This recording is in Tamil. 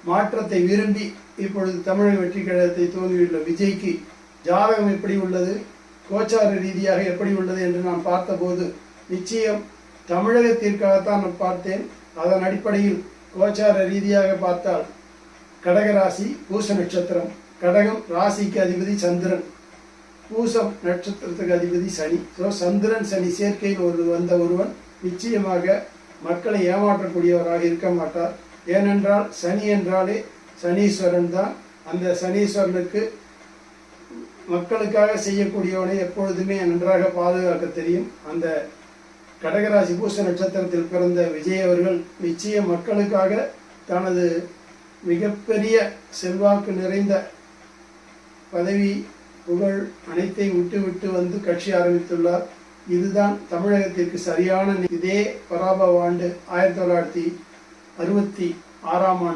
மாற்றத்தை விரும்பி இப்பொழுது தமிழக வெற்றி கழகத்தை துவங்கியுள்ள விஜய்க்கு ஜாதகம் எப்படி உள்ளது, கோச்சார ரீதியாக எப்படி உள்ளது என்று நான் பார்த்தபோது நிச்சயம் தமிழகத்திற்காகத்தான் நான் பார்த்தேன். அதன் அடிப்படையில் கோச்சார ரீதியாக பார்த்தால் கடகராசி, பூச நட்சத்திரம், கடகம் ராசிக்கு அதிபதி சந்திரன், பூசம் நட்சத்திரத்துக்கு அதிபதி சனி. ஸோ சந்திரன் சனி சேர்க்கையில் வந்த ஒருவன் நிச்சயமாக மக்களை ஏமாற்றக்கூடியவராக இருக்க மாட்டார். ஏனென்றால் சனி என்றாலே சனீஸ்வரன் தான். அந்த சனீஸ்வரனுக்கு மக்களுக்காக செய்யக்கூடியவனை எப்பொழுதுமே நன்றாக பாதுகாக்க தெரியும். அந்த கடகராசி பூச நட்சத்திரத்தில் பிறந்த விஜய் அவர்கள் நிச்சயம் மக்களுக்காக தனது மிகப்பெரிய செல்வாக்கு நிறைந்த பதவி புகழ் அனைத்தையும் விட்டு வந்து கட்சி ஆரம்பித்துள்ளார். இதுதான் தமிழகத்திற்கு சரியான. இதே பராபவ ஆண்டு 1966ஆம் ஆண்டு